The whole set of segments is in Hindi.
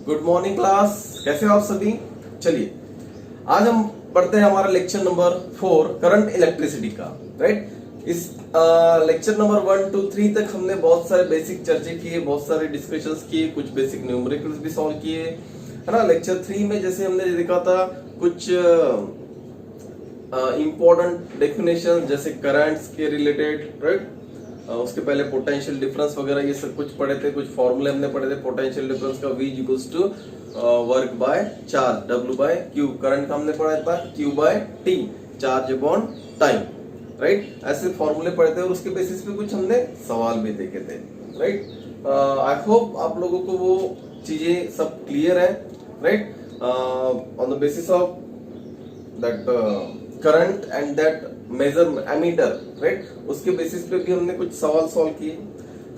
गुड मॉर्निंग क्लास, कैसे हो आप सभी। चलिए आज हम पढ़ते हैं हमारा लेक्चर नंबर 4 करंट इलेक्ट्रिसिटी का। राइट, इस लेक्चर नंबर 1 to 3 तक हमने बहुत सारे बेसिक चर्चे किए, बहुत सारे डिस्कशंस किए, कुछ बेसिक न्यूमेरिकल्स भी सॉल्व किए, है ना। लेक्चर 3 में जैसे हमने देखा था कुछ इंपॉर्टेंट डेफिनेशन जैसे करंट्स के रिलेटेड, राइट। उसके पहले पोटेंशियल डिफरेंस वगैरह ये सब कुछ पढ़े थे, कुछ फॉर्मूले हमने पढ़े थे पोटेंशियल डिफरेंस का। V equals to work by charge, W by Q। Current का हमने पढ़ा था Q by T, charge upon time, right. ऐसे फॉर्मूले पढ़े थे और उसके बेसिस पे कुछ हमने सवाल भी देखे थे, राइट। आई होप आप लोगों को वो चीजें सब क्लियर है, right. On the basis of that current and that measure ammeter, right, उसके बेसिस पे भी हमने कुछ सवाल सॉल्व किए।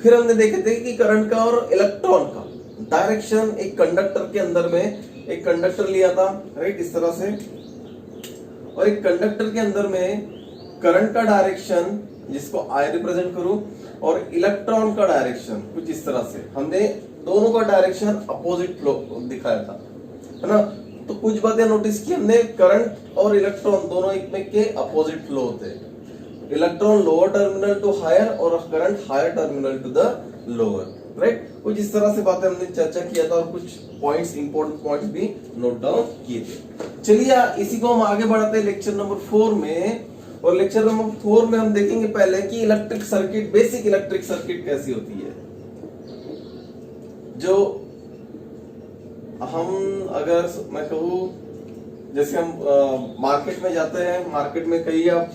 फिर हमने देखे थे कि करंट का और इलेक्ट्रॉन का डायरेक्शन, एक कंडक्टर के अंदर में एक कंडक्टर लिया था, राइट, इस तरह से, और एक कंडक्टर के अंदर में करंट का डायरेक्शन जिसको I रिप्रेजेंट करूं और इलेक्ट्रॉन का डायरेक्शन कुछ इस तरह से, हमने दोनों का डायरेक्शन अपोजिट फ्लो दिखाया था, है ना। तो कुछ बातें नोटिस की हमने, करंट और इलेक्ट्रॉन दोनों एक में के अपोजिट फ्लो होते हैं। Electron lower terminal to higher और current higher terminal to the lower, right. कुछ इस तरह से बातें हमने चर्चा किया था और कुछ पॉइंट्स, इंपॉर्टेंट पॉइंट्स भी नोट डाउन किए थे। चलिए इसी को हम आगे बढ़ाते हैं लेक्चर नंबर 4 में। और लेक्चर नंबर 4 में हम देखेंगे पहले कि electric circuit, basic electric circuit कैसी होती है। जो हम, अगर मैं कहूँ, जैसे हम मार्केट में जाते हैं, मार्केट में कहीं आप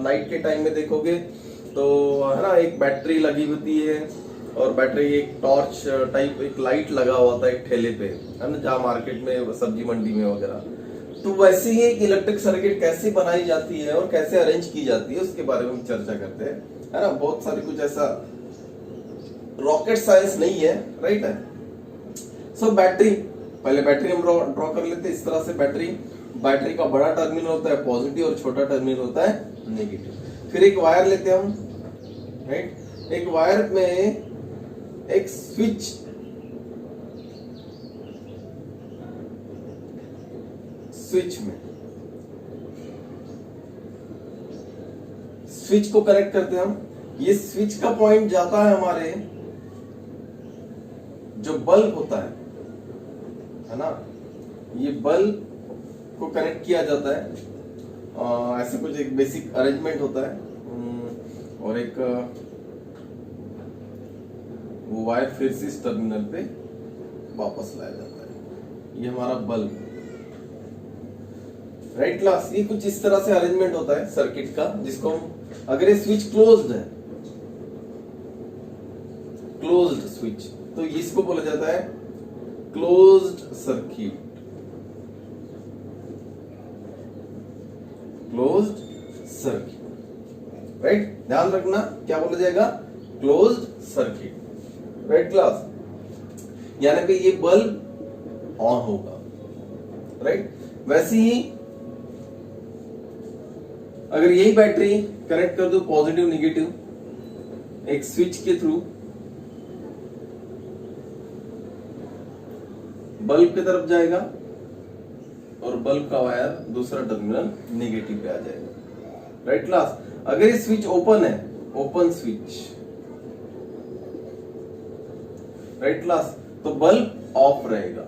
नाइट के टाइम में देखोगे तो, है ना, एक बैटरी लगी होती है और बैटरी एक टॉर्च टाइप एक लाइट लगा हुआ था एक ठेले पे, है ना, जहाँ मार्केट में सब्जी मंडी में वगैरह। तो वैसे ही एक इलेक्ट्रिक सर्किट कैसे बनाई जाती है और कैसे अरेंज की जाती है उसके बारे में हम चर्चा करते हैं, है ना। बहुत सारी कुछ ऐसा रॉकेट साइंस नहीं है, राइट है। सो बैटरी, पहले बैटरी हम ड्रॉ कर लेते हैं इस तरह से। बैटरी का बड़ा टर्मिनल होता है पॉजिटिव और छोटा टर्मिनल होता है नेगेटिव। फिर एक वायर लेते हैं हम, राइट। एक वायर में एक स्विच में स्विच को कनेक्ट करते हैं हम। ये स्विच का पॉइंट जाता है हमारे जो बल्ब होता है ना, ये बल्ब को कनेक्ट किया जाता है। ऐसे कुछ एक बेसिक अरेंजमेंट होता है और एक वो वायर फिर से इस टर्मिनल पे वापस लाया जाता है। ये हमारा बल्ब, राइट क्लास। ये कुछ इस तरह से अरेंजमेंट होता है सर्किट का, जिसको हम, अगर ये स्विच क्लोज्ड है, क्लोज्ड स्विच, तो इसको बोला जाता है closed circuit. Closed circuit, right, ध्यान रखना क्या बोला जाएगा, क्लोज्ड सर्किट, राइट क्लास। यानी कि ये बल्ब ऑन होगा, राइट। वैसे ही अगर यही बैटरी कनेक्ट कर दो पॉजिटिव नेगेटिव एक स्विच के थ्रू बल्ब की तरफ जाएगा और बल्ब का वायर दूसरा टर्मिनल नेगेटिव पे आ जाएगा, राइट क्लास। अगर ये स्विच ओपन है, ओपन स्विच, राइट क्लास, तो बल्ब ऑफ रहेगा,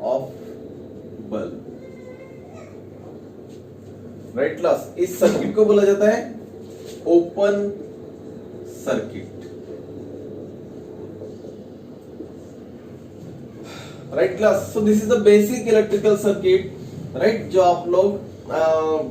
ऑफ बल्ब, राइट क्लास। इस सर्किट को बोला जाता है open circuit, right class. So this is the basic electrical circuit, right, जो आप लोग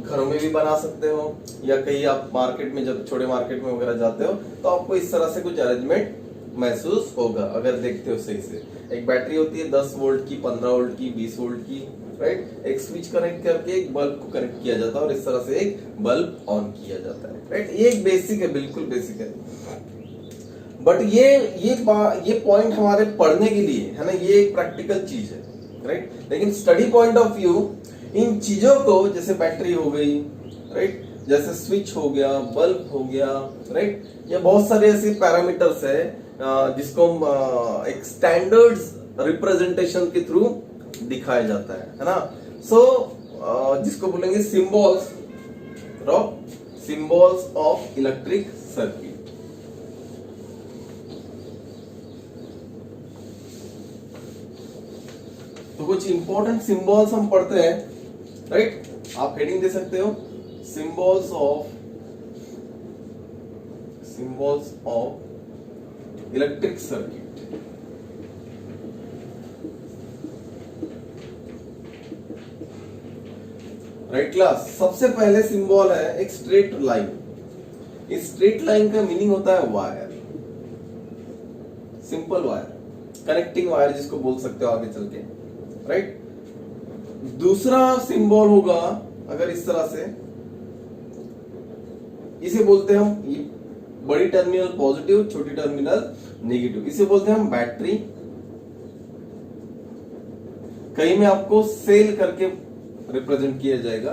घरों में भी बना सकते हो या कहीं आप मार्केट में, जब छोटे मार्केट में वगैरह जाते हो तो आपको इस तरह से कुछ अरेंजमेंट महसूस होगा अगर देखते हो सही से। एक बैटरी होती है 10 वोल्ट की, 15 वोल्ट की, 20 वोल्ट की, राइट। एक स्विच कनेक्ट करके एक बल्ब को कनेक्ट किया जाता है और इस तरह से एक बल्ब ऑन किया जाता है, राइट। ये एक बेसिक है, बिल्कुल बेसिक है। बट ये पॉइंट हमारे पढ़ने के लिए है ना, ये एक प्रैक्टिकल चीज है, राइट। लेकिन स्टडी पॉइंट ऑफ व्यू इन चीजों को, जैसे बैटरी हो गई, राइट, जैसे स्विच हो गया, बल्ब हो गया, राइट, या बहुत सारे ऐसे पैरामीटर्स है जिसको हम एक स्टैंडर्ड्स रिप्रेजेंटेशन के थ्रू दिखाया जाता है ना। सो जिसको बोलेंगे सिंबल्स ऑफ इलेक्ट्रिक सर्किट। तो कुछ इंपॉर्टेंट सिंबल्स हम पढ़ते हैं, राइट। आप हेडिंग दे सकते हो, symbols of electric circuit. Right class. सबसे पहले सिंबल है एक स्ट्रेट लाइन। इस स्ट्रेट लाइन का मीनिंग होता है wire, simple wire, connecting wire जिसको बोल सकते हो आगे चल के, राइट। दूसरा सिंबल होगा अगर इस तरह से, इसे बोलते हैं हम, बड़ी टर्मिनल पॉजिटिव, छोटी टर्मिनल नेगेटिव, इसे बोलते हैं हम बैटरी। कहीं में आपको सेल करके रिप्रेजेंट किया जाएगा,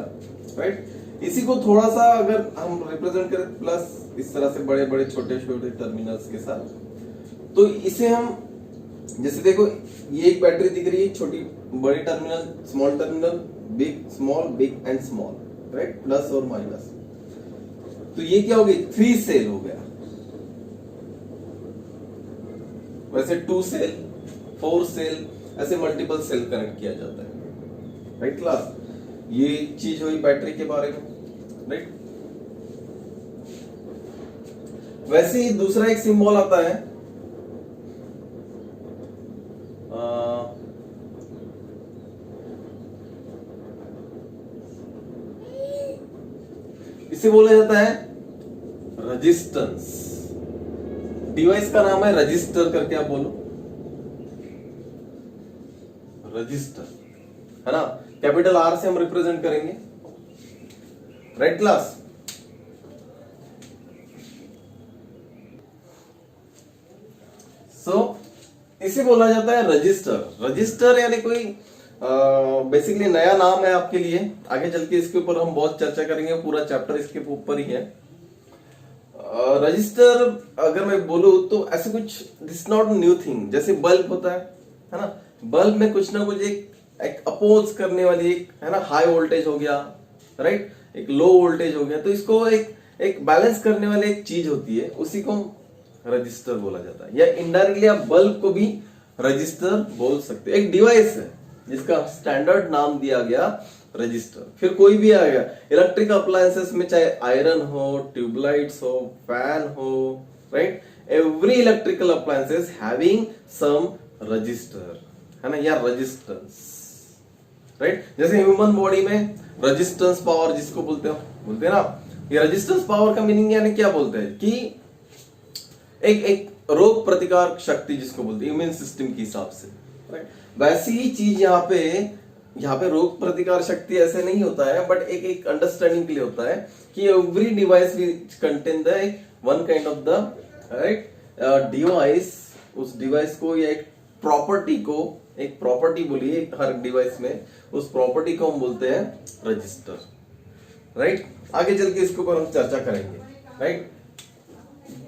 राइट। इसी को थोड़ा सा अगर हम रिप्रेजेंट करें प्लस इस तरह से बड़े बड़े छोटे छोटे टर्मिनल्स के साथ, तो इसे हम, जैसे देखो ये एक बैटरी दिख रही है, छोटी बड़ी terminal, small terminal, big small, big and small, right, plus और माइनस। तो ये क्या हो गई, 3 सेल हो गया। वैसे 2 सेल, 4 सेल, ऐसे मल्टीपल सेल कनेक्ट किया जाता है, राइट क्लास। ये चीज हुई बैटरी के बारे में, राइट। वैसे ही दूसरा एक सिंबल आता है, इसे बोला जाता है रेजिस्टेंस। डिवाइस का नाम है रजिस्टर करके आप बोलो, रजिस्टर, है ना। कैपिटल आर से हम रिप्रेजेंट करेंगे, राइट क्लास। सो इसे बोला जाता है रजिस्टर। रजिस्टर यानी कोई बेसिकली नया नाम है आपके लिए, आगे चल के इसके ऊपर हम बहुत चर्चा करेंगे, पूरा चैप्टर इसके ऊपर ही है। रजिस्टर अगर मैं बोलूं तो ऐसे कुछ, दिस नॉट न्यू थिंग। जैसे बल्ब होता है ना, बल्ब में कुछ ना कुछ एक अपोज करने वाली एक, है ना, हाई वोल्टेज हो गया, राइट, एक लो वोल्टेज हो गया, तो इसको एक बैलेंस करने वाली एक चीज होती है, उसी को रजिस्टर बोला जाता है। या इनडायरेक्टली आप बल्ब को भी रजिस्टर बोल सकते हैं। एक डिवाइस है जिसका स्टैंडर्ड नाम दिया गया रजिस्टर। फिर कोई भी आ गया इलेक्ट्रिक अप्लायंसेस में, चाहे आयरन हो, ट्यूबलाइट्स हो, फैन हो, right, every electrical appliances having some register, है ना, या रेजिस्टेंस, राइट। जैसे ह्यूमन बॉडी में रेजिस्टेंस पावर जिसको बोलते हैं ना, ये रेजिस्टेंस पावर का मीनिंग यानी क्या बोलते हैं कि एक रोग प्रतिकार शक्ति जिसको बोलते हैं इम्यून सिस्टम के हिसाब से, राइट। वैसी ही चीज यहाँ पे रोग प्रतिकार शक्ति ऐसे नहीं होता है, बट एक अंडरस्टैंडिंग के लिए होता है कि every device which contain the one kind of the, right, device, उस डिवाइस को या एक प्रॉपर्टी को, एक प्रॉपर्टी बोलिए हर डिवाइस में, उस प्रॉपर्टी को हम बोलते हैं रजिस्टर, राइट। आगे चल के इसके ऊपर हम चर्चा करेंगे, राइट।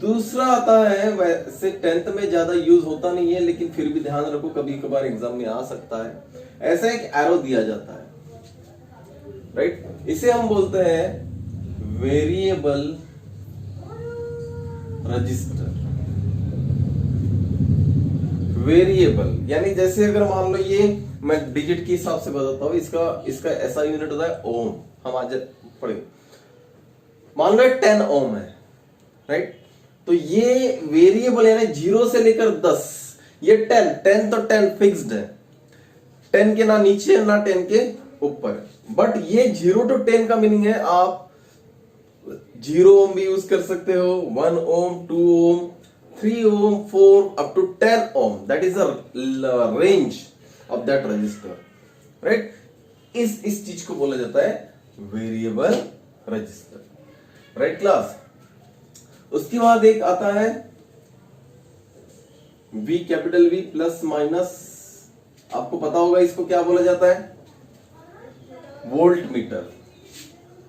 दूसरा आता है, वैसे 10th में ज्यादा यूज होता नहीं है, लेकिन फिर भी ध्यान रखो कभी कभार एग्जाम में आ सकता है। ऐसा एक एरो दिया जाता है, राइट, इसे हम बोलते हैं वेरिएबल रजिस्टर। वेरिएबल यानी जैसे अगर मान लो ये मैं डिजिट के हिसाब से बताता हूं, इसका ऐसा यूनिट होता है ओम। हम आज पढ़ेंगे, मान लो 10 ओम है, राइट। तो ये वेरिएबल यानी 0 से लेकर 10, ये 10 तो 10 फिक्स्ड है, 10 के ना नीचे ना 10 के ऊपर। बट ये 0 to 10 का मीनिंग है आप 0 ओम भी यूज कर सकते हो, 1 ohm, 2 ohm, 3 ohm, 4 up to 10 ohm, that is the range of that register, right. इस चीज को बोला जाता है वेरिएबल रजिस्टर, राइट क्लास। उसके बाद एक आता है V, capital V, plus minus, आपको पता होगा इसको क्या बोला जाता है, volt meter,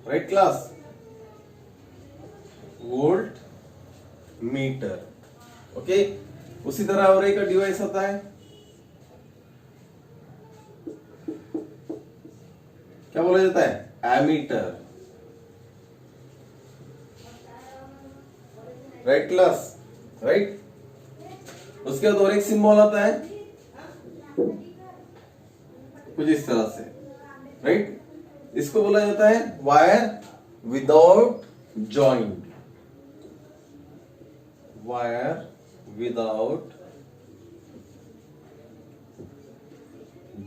right class, volt meter, okay. उसी तरह और एक डिवाइस आता है क्या बोला जाता है? एमीटर। Right class, right. उसके बाद और एक सिंबल आता है कुछ इस तरह से, राइट। इसको बोला जाता है wire without joint. Wire without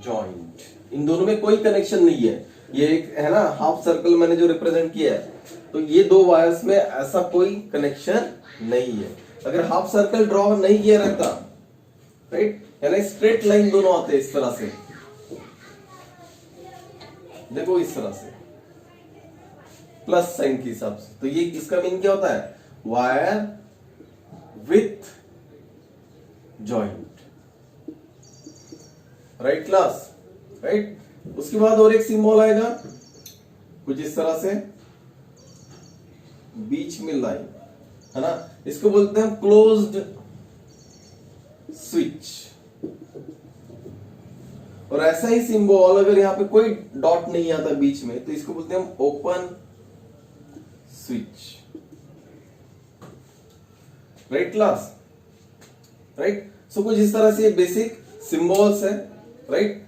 joint, इन दोनों में कोई कनेक्शन नहीं है। ये एक है ना हाफ सर्कल मैंने जो रिप्रेजेंट किया है, तो ये दो वायर्स में ऐसा कोई कनेक्शन नहीं है। अगर हाफ सर्कल ड्रॉ नहीं किया रहता, राइट, यानी स्ट्रेट लाइन दोनों आते इस तरह से, देखो इस तरह से प्लस साइन के हिसाब से, तो ये इसका मीन क्या होता है? Wire with joint. Right class, right. उसके बाद और एक सिंबल आएगा कुछ इस तरह से, बीच में लाइन, है ना, इसको बोलते हैं क्लोज्ड स्विच। और ऐसा ही सिंबल अगर यहां पे कोई डॉट नहीं आता बीच में, तो इसको बोलते हैं हम open switch. Right class, right. So कुछ इस तरह से बेसिक सिंबल्स है, राइट।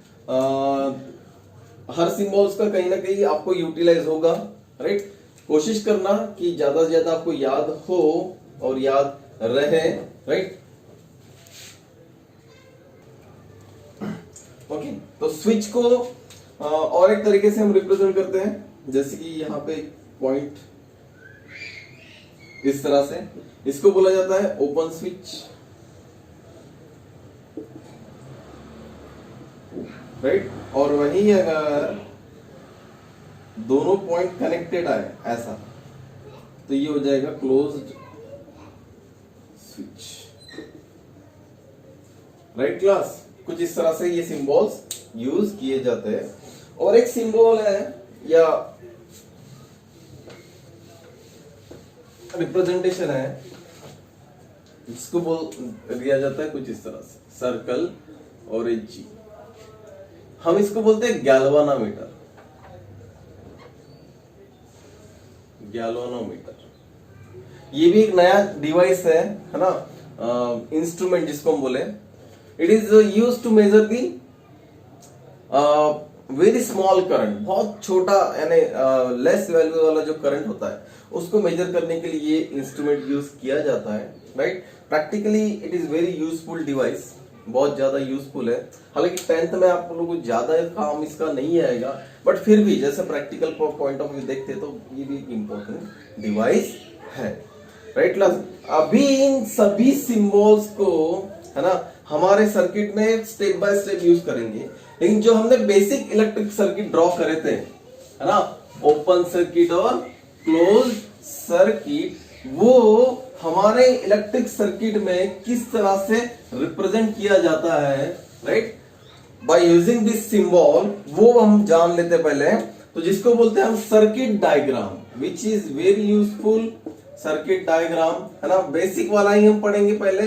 हर सिंबल्स का कहीं ना कहीं आपको यूटिलाइज होगा, राइट। कोशिश करना कि ज्यादा से ज्यादा आपको याद हो और याद रहे, राइट। ओके, तो स्विच को और एक तरीके से हम रिप्रेजेंट करते हैं, जैसे कि यहाँ पे पॉइंट इस तरह से, इसको बोला जाता है ओपन स्विच, राइट। और वही अगर दोनों पॉइंट कनेक्टेड आए ऐसा, तो ये हो जाएगा क्लोज्ड स्विच। राइट क्लास, कुछ इस तरह से ये सिंबल्स यूज किए जाते हैं। और एक सिंबल है या रिप्रेजेंटेशन है, इसको बोल दिया जाता है कुछ इस तरह से, सर्कल और एक जी। हम इसको बोलते हैं गैल्वानोमीटर। गैल्वानोमीटर ये भी एक नया डिवाइस है ना, इंस्ट्रूमेंट जिसको हम बोले। It is used to measure the very small current, बहुत छोटा यानी लेस वैल्यू वाला जो करंट होता है उसको मेजर करने के लिए ये इंस्ट्रूमेंट यूज किया जाता है, right. Practically it is very useful device, बहुत ज्यादा यूजफुल है। हालांकि 10th में आप लोगों को ज्यादा काम इसका नहीं आएगा, बट फिर भी जैसे प्रैक्टिकल पॉइंट ऑफ व्यू देखते तो ये भी एक इंपॉर्टेंट डिवाइस है, राइट क्लास। अभी इन सभी सिंबल्स को है ना हमारे सर्किट में स्टेप बाय स्टेप यूज करेंगे, लेकिन जो हमने बेसिक इलेक्ट्रिक सर्किट ड्रॉ करे थे, है ना, ओपन सर्किट और क्लोज सर्किट, वो हमारे इलेक्ट्रिक सर्किट में किस तरह से रिप्रेजेंट किया जाता है, right, by using this symbol, वो हम जान लेते पहले। तो जिसको बोलते हैं हम circuit diagram, which is very useful. Circuit diagram है ना, बेसिक वाला ही हम पढ़ेंगे पहले,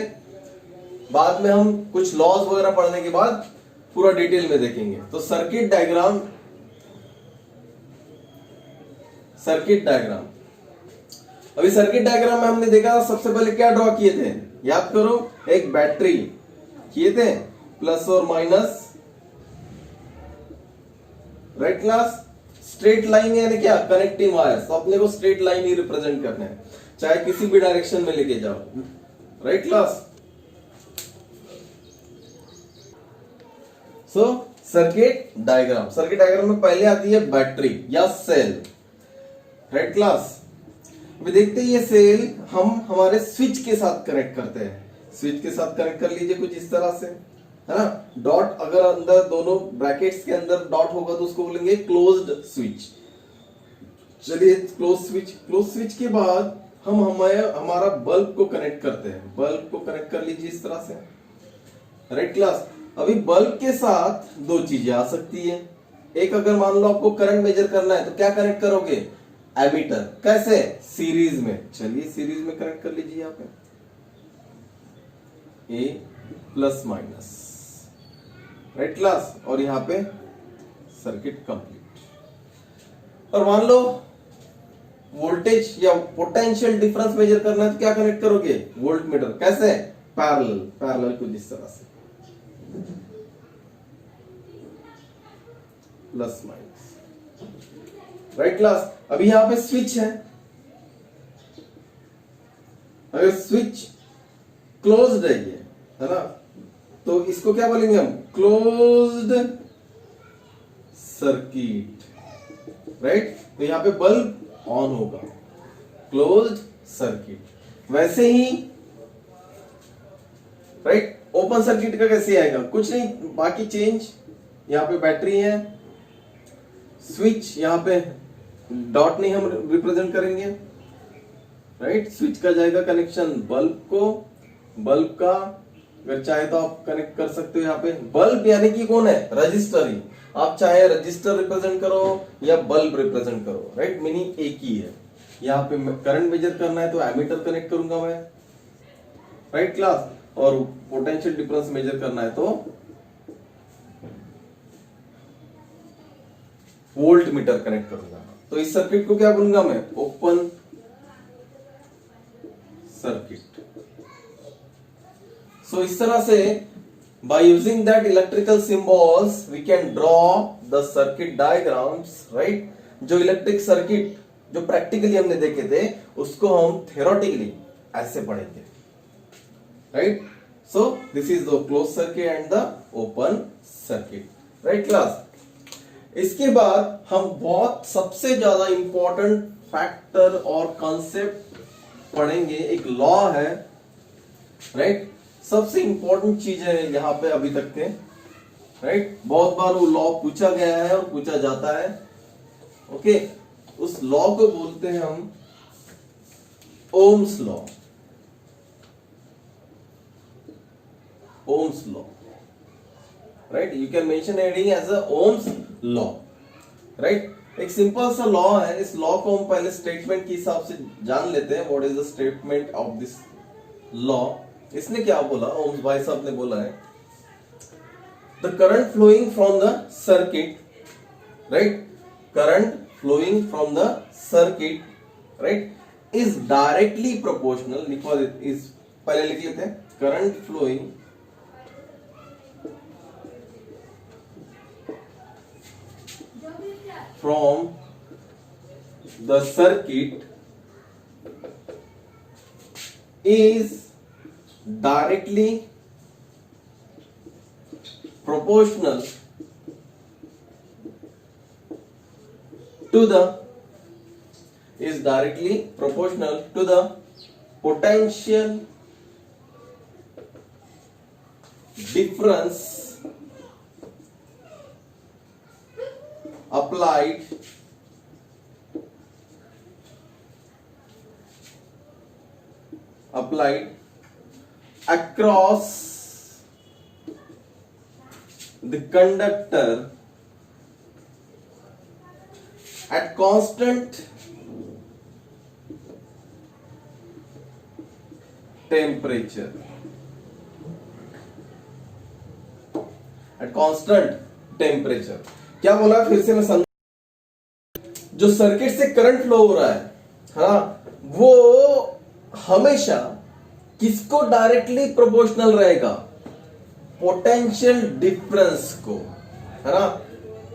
बाद में हम कुछ लॉज वगैरह पढ़ने के बाद पूरा डिटेल में देखेंगे। तो सर्किट डायग्राम, सर्किट डायग्राम, अभी सर्किट डायग्राम में हमने देखा सबसे पहले क्या ड्रॉ किए थे, याद करो, एक बैटरी किए थे, प्लस और minus, right class. Straight line यानी क्या, कनेक्टिंग वायर्स, तो अपने को स्ट्रेट लाइन ही रिप्रेजेंट करना है, चाहे किसी भी डायरेक्शन में लेके जाओ, राइट क्लास। सो सर्किट डायग्राम, सर्किट डायग्राम में पहले आती है बैटरी या सेल, राइट क्लास। अभी देखते हैं ये सेल हम हमारे स्विच के साथ कनेक्ट करते हैं, स्विच के साथ कनेक्ट कर लीजिए कुछ इस तरह से, है ना। डॉट अगर अंदर दोनों ब्रैकेट्स के अंदर डॉट होगा तो उसको बोलेंगे क्लोज्ड स्विच। चलिए क्लोज स्विच, क्लोज स्विच के बाद हम हमारा बल्ब को कनेक्ट करते हैं, बल्ब को कनेक्ट कर लीजिए इस तरह से, राइट क्लास। अभी बल्ब के साथ दो चीजें आ सकती है, एक अगर मान लो आपको करंट मेजर करना है तो क्या कनेक्ट करोगे, एमीटर, कैसे, सीरीज में। चलिए सीरीज में कनेक्ट कर लीजिए यहाँ पे, ए प्लस माइनस, राइट क्लास, और यहाँ पे सर्किट कंप्लीट। और मान लो वोल्टेज या पोटेंशियल डिफरेंस मेजर करना है तो क्या कनेक्ट करोगे, वोल्ट मीटर। कैसे, पैरेलल, पैरेलल कुछ इस तरह से, प्लस माइनस। राइट क्लास, अभी यहां पे स्विच है, अगर स्विच क्लोज्ड है ये, है ना, तो इसको क्या बोलेंगे हम, क्लोज्ड सर्किट। राइट, तो यहां पे बल्ब ऑन होगा, क्लोज्ड सर्किट। वैसे ही राइट, ओपन सर्किट का कैसे आएगा, कुछ नहीं, बाकी चेंज, यहां पे बैटरी है, स्विच यहां पे डॉट नहीं हम रिप्रेजेंट करेंगे। राइट, स्विच का जाएगा कनेक्शन बल्ब को, बल्ब का अगर चाहे तो आप कनेक्ट कर सकते हो यहाँ पे। बल्ब यानी कि कौन है, रजिस्टर ही, आप चाहे रजिस्टर रिप्रेजेंट करो या बल्ब रिप्रेजेंट करो। राइट, मीनिंग एक ही है। यहाँ पे करंट मेजर करना है तो एमीटर कनेक्ट करूंगा मैं। राइट क्लास, और पोटेंशियल डिफरेंस मेजर करना है तो वोल्ट मीटर कनेक्ट करूंगा। तो इस सर्किट को क्या बोलूंगा मैं, ओपन सर्किट। सो इस तरह से by using that electrical symbols we can draw the circuit diagrams, right? जो इलेक्ट्रिक सर्किट जो प्रैक्टिकली हमने देखे थे उसको हम थ्योरेटिकली ऐसे पढ़ेंगे। Right, so this is the close circuit and the open circuit. Right class, इसके बाद हम बहुत सबसे ज्यादा इंपॉर्टेंट फैक्टर और कॉन्सेप्ट पढ़ेंगे, एक लॉ है। राइट, सबसे इंपॉर्टेंट चीज है यहां पे अभी तक के। राइट, बहुत बार वो लॉ पूछा गया है और पूछा जाता है। ओके, उस लॉ को बोलते हैं हम Ohm's law. Ohm's law, right, you can mention heading as a Ohm's law. Right, एक सिंपल सा लॉ है। इस लॉ को हम पहले स्टेटमेंट के हिसाब से जान लेते हैं। What is the statement of this law. इसने क्या बोला, ओम्स भाई साहब ने बोला है, the current flowing from the circuit, right, current flowing from the circuit, right, is directly proportional. लिखवा देते, इस पहले लिख लेते हैं, current flowing from the circuit is directly proportional to the potential difference applied across the conductor at constant temperature. At constant temperature क्या बोला, फिर से मैं समझ। जो सर्किट से करंट फ्लो हो रहा है, हाँ, वो हमेशा किसको डायरेक्टली प्रोपोर्शनल रहेगा, पोटेंशियल डिफरेंस को, है ना,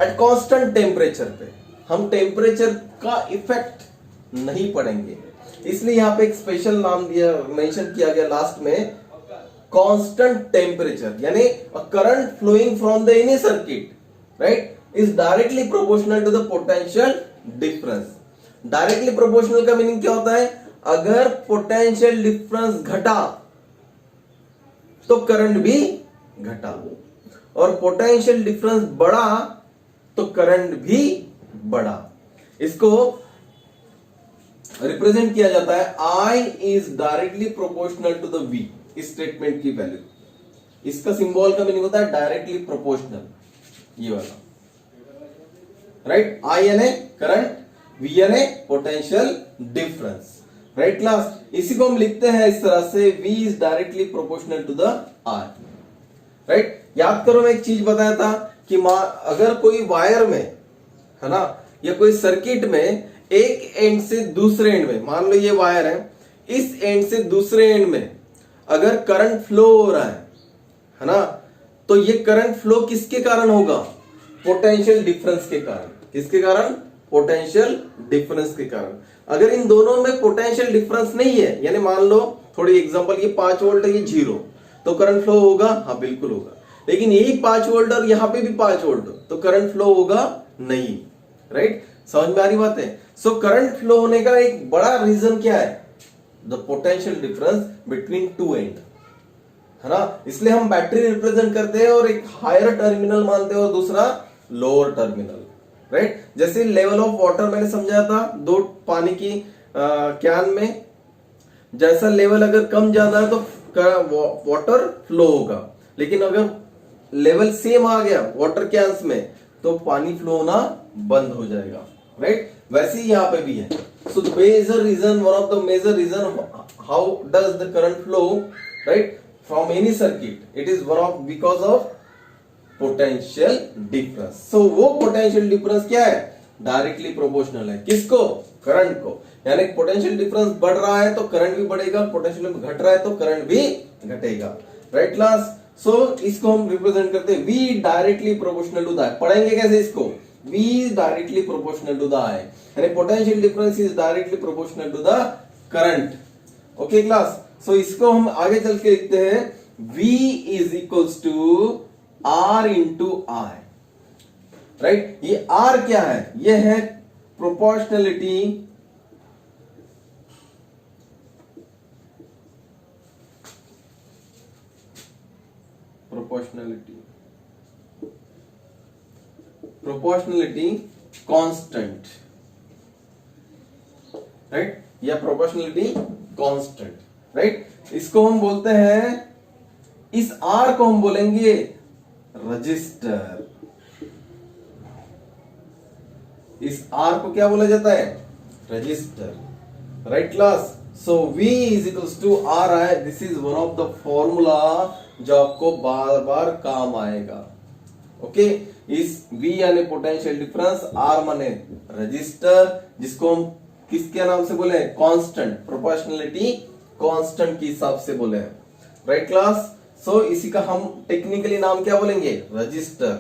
एट कांस्टेंट टेम्परेचर पे। हम टेम्परेचर का इफेक्ट नहीं पढ़ेंगे, इसलिए यहां पे एक स्पेशल नाम दिया, मेंशन किया गया लास्ट में, कांस्टेंट टेम्परेचर। यानी current flowing from the any circuit, right, is directly proportional to the potential difference. Directly proportional का मीनिंग क्या होता है, अगर पोटेंशियल डिफरेंस घटा तो करंट भी घटा, और पोटेंशियल डिफरेंस बढ़ा तो करंट भी बढ़ा। इसको रिप्रेजेंट किया जाता है I is directly proportional to the V, इस स्टेटमेंट की वैल्यू। इसका सिंबल का मीनिंग होता है डायरेक्टली प्रोपोर्शनल, ये वाला। राइट, I यानी करंट, V यानी पोटेंशियल डिफरेंस। राइट क्लास, इसी को हम लिखते हैं इस तरह से, V is directly proportional to the R। Right, याद करो मैं एक चीज बताया था कि अगर कोई वायर में, है ना, या कोई सर्किट में एक एंड से दूसरे एंड में, मान लो ये वायर है, इस एंड से दूसरे एंड में अगर करंट फ्लो हो रहा है ना, तो ये करंट फ्लो किसके कारण होगा? पोटेंशियल डिफरेंस के कारण। किसके कारण? पोटेंशियल डिफरेंस के कारण। अगर इन दोनों में पोटेंशियल डिफरेंस नहीं है, यानी मान लो थोड़ी एग्जांपल, ये 5 वोल्ट है, ये 0, तो करंट फ्लो होगा? हाँ बिल्कुल होगा। लेकिन यही 5 वोल्ट और यहां पे भी 5 वोल्ट, तो करंट फ्लो होगा नहीं। राइट? समझ में आ रही बात है? सो करंट फ्लो होने का एक बड़ा रीजन क्या है? The potential difference between two and, है ना। इसलिए हम बैटरी रिप्रेजेंट करते हैं और एक हायर टर्मिनल मानते हैं और दूसरा लोअर टर्मिनल। राइट? जैसे लेवल ऑफ वाटर मैंने समझाया था, 2 पानी की कैन में जैसा लेवल अगर कम जाना है तो वाटर फ्लो होगा, लेकिन अगर लेवल सेम आ गया वाटर कैंस में तो पानी फ्लो होना बंद हो जाएगा। राइट? वैसे ही यहां पे भी है। So major reason, one of the major reason how does the current flow, right, from any circuit, it is one of because of potential difference. So वो पोटेंशियल डिफरेंस क्या है? डायरेक्टली प्रोपोर्शनल है। किसको? करंट को। यानी पोटेंशियल डिफरेंस बढ़ रहा है तो करंट भी बढ़ेगा, पोटेंशियल घट रहा है तो करंट भी घटेगा। Right class? सो इसको हम रिप्रेजेंट करते हैं V directly proportional to the I। पढ़ेंगे कैसे इसको? V directly proportional to the I, यानी potential difference is directly proportional to the current. Okay class? So इसको हम आगे चल के लिखते हैं, V is equals to R into I। Right? ये R क्या है? ये है प्रोपोर्शनलिटी कांस्टेंट। राइट? या प्रोपोर्शनलिटी कांस्टेंट। राइट? इसको हम बोलते हैं, इस R को हम बोलेंगे रजिस्टर। इस R को क्या बोला जाता है? Register. Right class? So V is equals to R I. This is one of the formula जो आपको बार बार काम आएगा। ओके? इस V यानी पोटेंशियल डिफरेंस, R माने रजिस्टर, जिसको हम किसके नाम से बोले? कांस्टेंट, प्रोपोर्शनलिटी कांस्टेंट के हिसाब से बोले हैं। Right class? सो इसी का हम टेक्निकली नाम क्या बोलेंगे? रजिस्टर।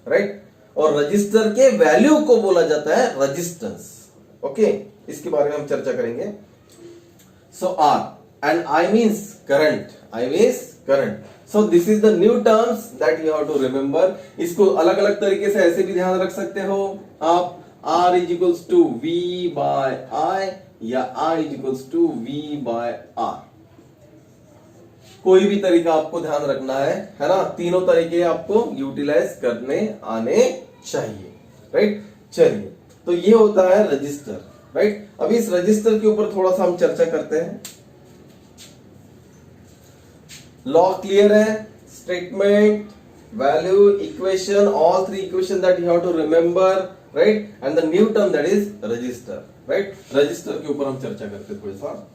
राइट? और रजिस्टर के वैल्यू को बोला जाता है रजिस्टेंस। ओके? इसके बारे में हम चर्चा करेंगे। सो R and I means current. I means current. So this is the new terms that you have to remember. इसको अलग अलग तरीके से ऐसे भी ध्यान रख सकते हो आप, R is equals to V by I या I is equals to V by R। कोई भी तरीका आपको ध्यान रखना है ना? तीनों तरीके आपको यूटिलाइज करने आने चाहिए। राइट? चलिए, तो ये होता है रजिस्टर। राइट? अभी इस रजिस्टर के ऊपर थोड़ा सा हम चर्चा करते हैं। लॉ क्लियर है? Statement, value, equation, all 3 equation that you have to remember. Right? And the new term that is register. Right? Register के ऊपर हम चर्चा करते हैं थोड़ा सा।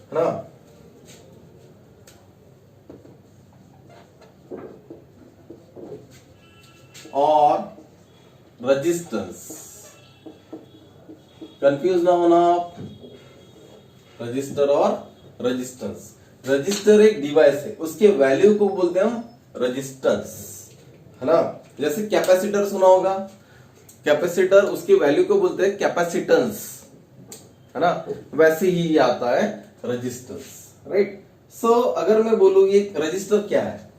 है ना? और रजिस्टेंस, कंफ्यूज ना होना आप, रजिस्टर और रजिस्टेंस। रजिस्टर एक डिवाइस है, उसके वैल्यू को बोलते हैं हम रजिस्टेंस, है ना? जैसे कैपेसिटर सुना होगा, कैपेसिटर, उसकी वैल्यू को बोलते हैं कैपेसिटेंस, है ना? वैसे ही ये आता है रजिस्टेंस। राइट? सो अगर मैं बोलूं ये रजिस्टर क्या है,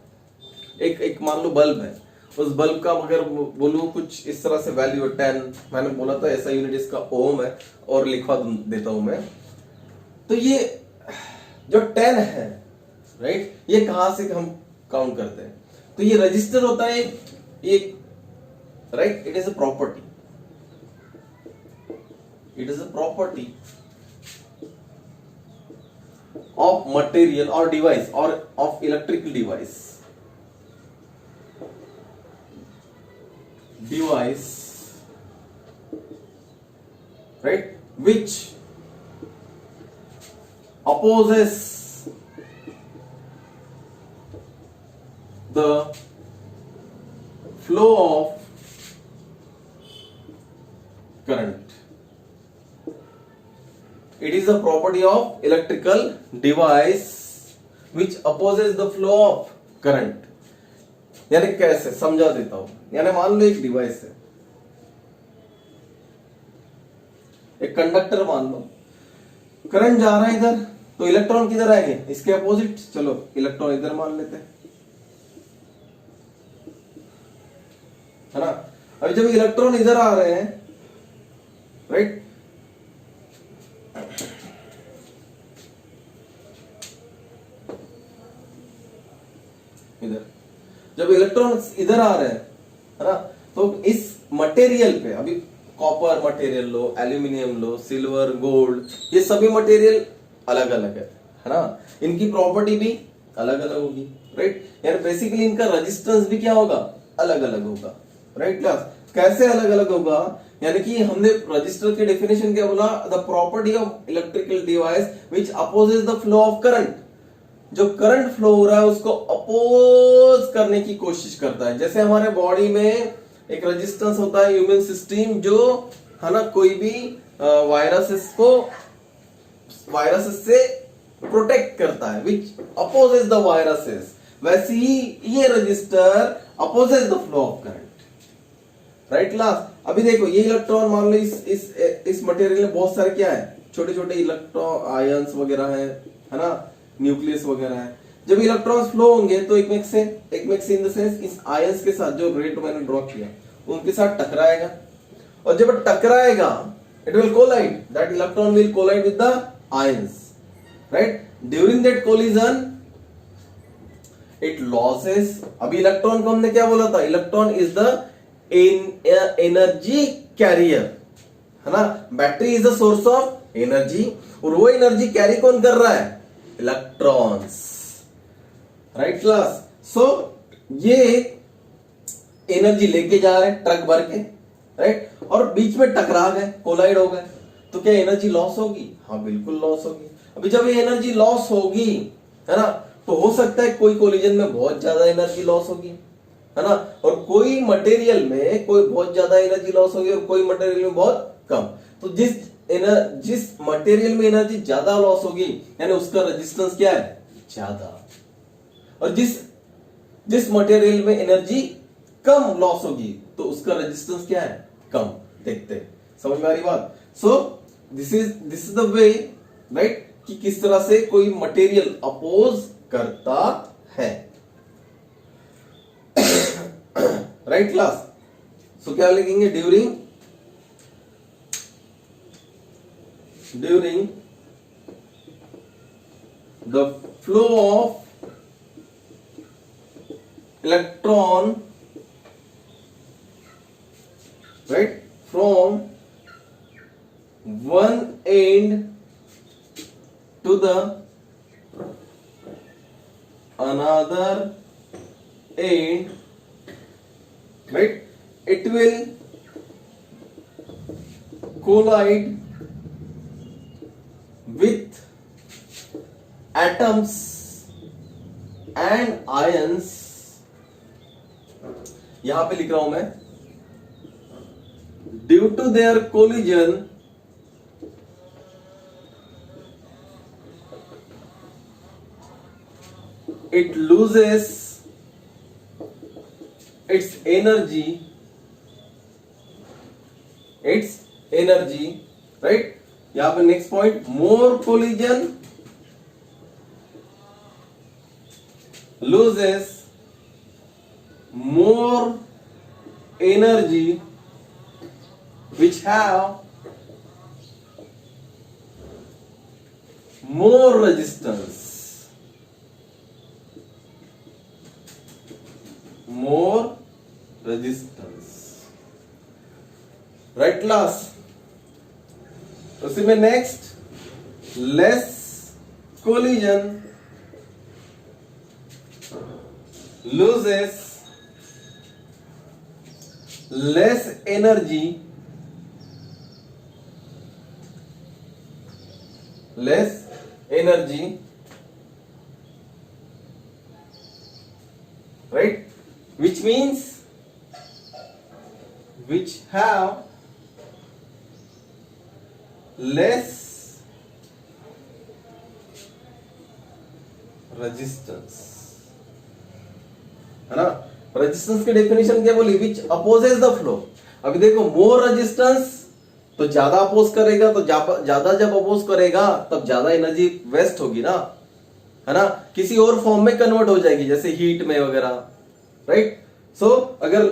एक मान लो बल्ब है, उस बल्ब का अगर बोलूं कुछ इस तरह से वैल्यू है 10, मैंने बोला था ऐसा यूनिट इसका ओम है और लिखवा देता हूं मैं। तो ये जो 10 है, राइट, ये कहां से हम काउंट करते हैं? तो ये रजिस्टर होता है एक, right, it is a property, it is a property of material or device or of electrical device right, which opposes the flow of current. It is a property of electrical device which opposes the flow of current. यानी कैसे समझा देता हूं. यानी मान लो एक डिवाइस है, एक कंडक्टर मान लो, करंट जा रहा है इधर, तो इलेक्ट्रॉन किधर आएंगे, इसके अपोजिट. चलो इलेक्ट्रॉन इधर मान लेते हैं, है ना. अभी जब इलेक्ट्रॉन इधर आ रहे हैं, राइट, इधर जब इलेक्ट्रॉन इधर आ रहे हैं, है ना, तो इस मटेरियल पे, अभी कॉपर मटेरियल लो, एल्यूमिनियम लो, सिल्वर, गोल्ड, ये सभी मटेरियल अलग अलग है ना. इनकी प्रॉपर्टी भी अलग अलग होगी, राइट. यानी बेसिकली इनका रेजिस्टेंस भी क्या होगा, अलग अलग होगा, राइट क्लास. कैसे अलग अलग होगा, यानी कि हमने रजिस्टर की डेफिनेशन क्या बोला, the property of electrical device which opposes the flow of current. जो करंट फ्लो हो रहा है उसको अपोज करने की कोशिश करता है. जैसे हमारे बॉडी में एक रेजिस्टेंस होता है, इम्यून सिस्टम जो है ना, कोई भी वायरसेस से प्रोटेक्ट करता है, विच अपोजेस द वायरसेस. वैसे ही ये register opposes the flow of current, right class. अभी देखो ये इलेक्ट्रॉन, मान लो इस मटेरियल में बहुत सारे क्या है, छोटे छोटे इलेक्ट्रॉन आयंस वगैरह है ना, न्यूक्लियस वगैरह है. जब इलेक्ट्रॉन्स फ्लो होंगे तो एक में से इन द सेंस इस आयंस के साथ, जो रेट मैंने ड्रॉ किया, उनके साथ टकराएगा. और जब टकराएगा, it will collide, that electron will collide with the ions, right. During that collision it loses. अभी इलेक्ट्रॉन को हमने क्या बोला था, electron is the energy carrier, है ना. Battery is the source of energy, और वो एनर्जी कैरी कौन कर रहा है, इलेक्ट्रॉन्स, राइट क्लास. सो ये एनर्जी लेके जा रहे हैं ट्रक भर के, राइट, और बीच में टकरा गए, कोलाइड हो गए, तो क्या एनर्जी लॉस होगी, हाँ बिल्कुल लॉस होगी. अभी जब ये एनर्जी लॉस होगी, है ना, तो हो सकता है कोई कोलिजन में बहुत ज्यादा एनर्जी लॉस होगी, है ना, और कोई मटेरियल में कोई बहुत ज्यादा एनर्जी लॉस होगी और कोई मटेरियल में बहुत कम. तो जिस मटेरियल में एनर्जी ज्यादा लॉस होगी, यानी उसका रेजिस्टेंस क्या है, ज्यादा. और जिस मटेरियल में एनर्जी कम लॉस होगी, तो उसका रेजिस्टेंस क्या है, कम. देखते हैं, समझ में आ रही बात. सो this is the way, right, कि किस तरह से कोई मटेरियल अपोज करता है, राइट क्लास. सो क्या लिखेंगे, during the flow of electron, right, from one end to the another end, right, it will collide with atoms and ions. यहां पे लिख रहा हूं मैं, due to their collision it loses its energy, right. यहां पे next point, more collision loses more energy which have more resistance, right class. उसी में next, less collision loses less energy less energy, right, which means which have less resistance, है ना। रेजिस्टेंस की डेफिनेशन क्या बोली, विच अपोजेस द फ्लो। अभी देखो मोर रेजिस्टेंस तो ज्यादा अपोज करेगा, तो ज्यादा जब अपोज करेगा तब ज्यादा एनर्जी वेस्ट होगी ना, है ना, किसी और फॉर्म में कन्वर्ट हो जाएगी जैसे हीट में वगैरह, राइट। सो अगर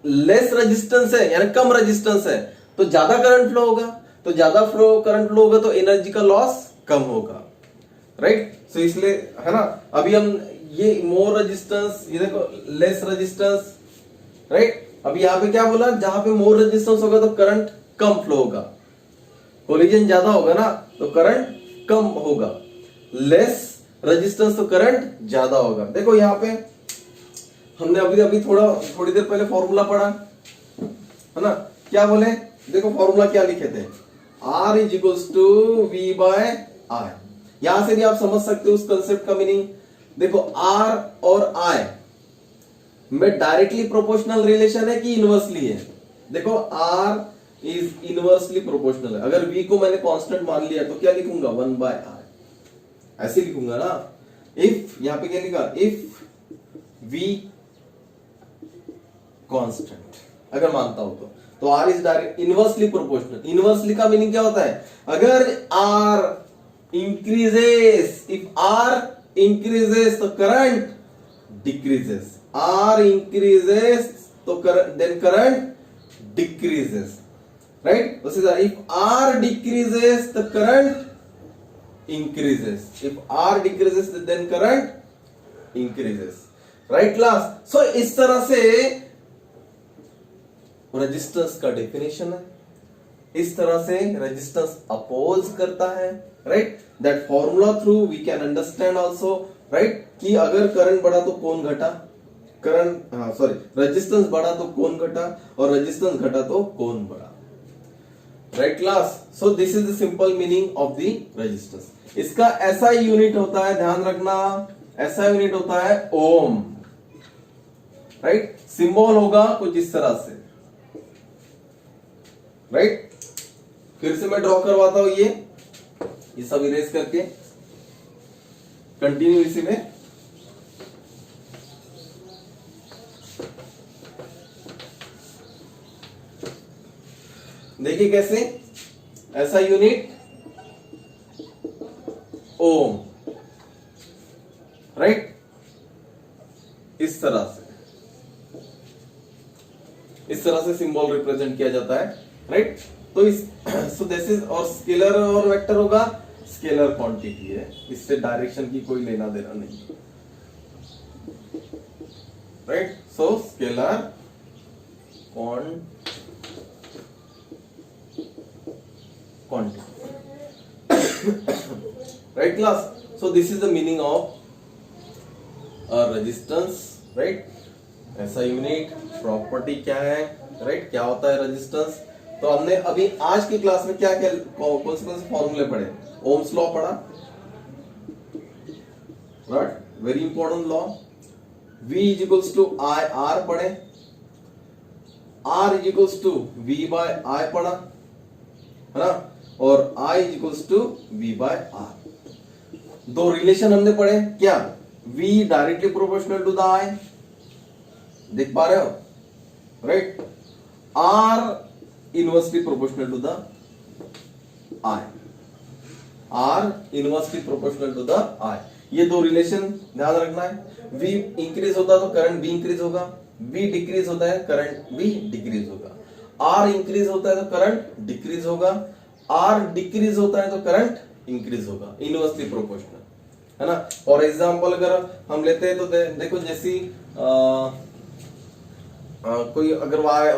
लेस रेजिस्टेंस है यानी कम रेजिस्टेंस है तो ज्यादा करंट फ्लो होगा, तो ज्यादा करंट फ्लो होगा तो एनर्जी का लॉस कम होगा, राइट। सो इसलिए, है ना, अभी हम ये मोर रेजिस्टेंस, ये देखो लेस रेजिस्टेंस, राइट। अभी यहां पे क्या बोला, जहां पे मोर रेजिस्टेंस होगा तो करंट कम फ्लो होगा, कोलिजन ज्यादा होगा ना तो करंट कम होगा, लेस रेजिस्टेंस तो करंट ज्यादा होगा। देखो यहां पे हमने अभी थोड़ी देर पहले फॉर्मूला पढ़ा, है ना, क्या बोले, देखो फॉर्मूला क्या लिखे थे, R is equals to V by I। यहां से भी आप समझ सकते हो उस कंसेप्ट का मीनिंग। देखो R और I में डायरेक्टली प्रोपोर्शनल रिलेशन है कि इनवर्सली है। देखो R इज इनवर्सली प्रोपोर्शनल है। अगर V को मैंने कांस्टेंट मान लिया तो क्या लिखूंगा, 1 बाय I, ऐसे लिखूंगा ना। इफ, यहां पे क्या लिखा, इफ V कांस्टेंट अगर मानता हूं तो R is direct inversely proportional. Inversely का मीनिंग क्या होता है, अगर R increases, if R increases तो करंट डिक्रीजेस, R इंक्रीजेस तो देन करंट डिक्रीजेस, राइट। उसी तरह if R decreases the current increases, if R decreases then current increases, right class. So इस तरह से रेजिस्टेंस का डेफिनेशन है, इस तरह से रेजिस्टेंस अपोज करता है, right. That formula through we can understand also, right, कि अगर करंट बढ़ा तो कौन घटा, रेजिस्टेंस बढ़ा तो कौन घटा, और रेजिस्टेंस घटा तो कौन बढ़ा, right class. So this is the simple meaning of the resistance. इसका ऐसा यूनिट होता है, ध्यान रखना, ऐसा यूनिट होता है ओम, राइट। सिंबल होगा कुछ इस तरह से, राइट। फिर से मैं ड्रॉ करवाता हूं, ये सब इरेज करके कंटिन्यू इसी में। देखिए कैसे, ऐसा यूनिट ओम, राइट, इस तरह से सिंबल रिप्रेजेंट किया जाता है, राइट। तो इस सो दिस इज, और स्केलर और वेक्टर होगा, स्केलर क्वांटिटी है, इससे डायरेक्शन की कोई लेना देना नहीं, right. So scalar quantity, right class. So this is the meaning of resistance, right. ऐसा यूनिट, प्रॉपर्टी क्या है, राइट, क्या होता है रेजिस्टेंस। तो हमने अभी आज की क्लास में क्या क्या कौन से फॉर्मूले पढ़े, ओम्स लॉ पढ़ा, right, very important law. V is equals to I R पढ़े, R is equals to V by I पढ़ा, है ना, और I is equals to V by R। दो रिलेशन हमने पढ़े, क्या, V directly proportional to the I, देख पा रहे हो, right, R inversely proportional to the I, R inversely proportional to the I। ये दो रिलेशन ध्यान रखना है। V इंक्रीज होता है तो करंट भी इंक्रीज होगा, V डिक्रीज होता है करंट भी डिक्रीज होगा, R इंक्रीज होता है तो करंट डिक्रीज होगा, R डिक्रीज होता है तो करंट इंक्रीज होगा, इनवर्सली प्रोपोर्शनल, है ना। फॉर एग्जांपल अगर हम लेते हैं तो देखो, जैसी कोई अगर वायर,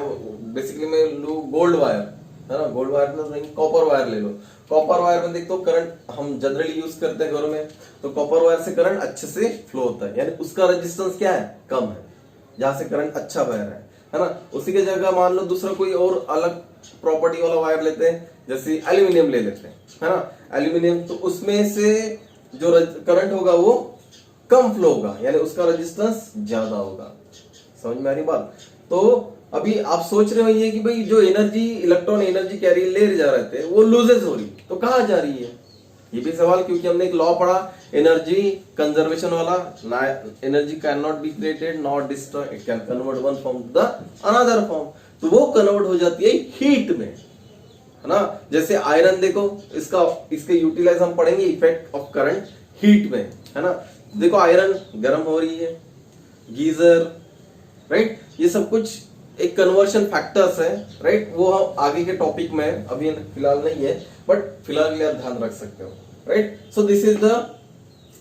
बेसिकली मैं लू गोल्ड वायर, है ना, गोल्ड वायर नहीं, कॉपर वायर ले लो। कॉपर वायर में देखो करंट हम जनरली यूज करते हैं घरों में, तो कॉपर वायर से करंट अच्छे से फ्लो होता है, यानी उसका रेजिस्टेंस क्या है, कम है, जहां से करंट अच्छा बह रहा है ना। उसी की जगह मान लो दूसरा कोई और अलग प्रॉपर्टी वाला वायर लेते हैं, जैसे एल्यूमिनियम ले लेते हैं, है ना। एल्यूमिनियम, तो उसमें से जो करंट होगा वो कम फ्लो होगा, यानी उसका रेजिस्टेंस ज्यादा होगा। समझ में आ रही बात? तो अभी आप सोच रहे होंगे कि भाई जो एनर्जी, इलेक्ट्रॉन एनर्जी कैरी ले जा रहे थे वो लूजेस हो रही, तो कहाँ जा रही है? ये भी सवाल, क्योंकि हमने एक लॉ पढ़ा एनर्जी कंजर्वेशन वाला, energy can not be created not destroy, it can convert one form to the another form. तो वो कन्वर्ट हो जाती है हीट में, है ना। जैसे आयरन देखो, इसके यूटिलाइज हम पढ़ेंगे, इफेक्ट ऑफ करंट हीट में, है ना। देखो आयरन गर्म हो रही है, गीजर, राइट, ये सब कुछ एक कन्वर्शन फैक्टर्स है, राइट। वो हम आगे के टॉपिक में, अभी फिलहाल नहीं है, बट फिलहाल के लिए आप ध्यान रख सकते हो, right. So this is the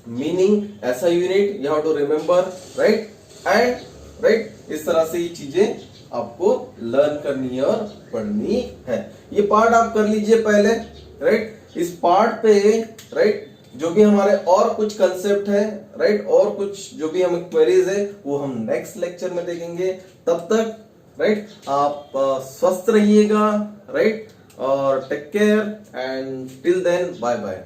meaning, ऐसा unit you have to remember, right. And right, इस तरह से ये चीजें आपको लर्न करनी है और पढ़नी है। ये पार्ट आप कर लीजिए पहले, राइट। इस पार्ट पे, राइट, जो भी हमारे और कुछ कंसेप्ट है, राइट, और कुछ जो भी हमें क्वेरीज है वो हम नेक्स्ट लेक्चर में देखेंगे। तब तक, राइट, आप स्वस्थ रहिएगा, राइट, और take care, and till then bye bye.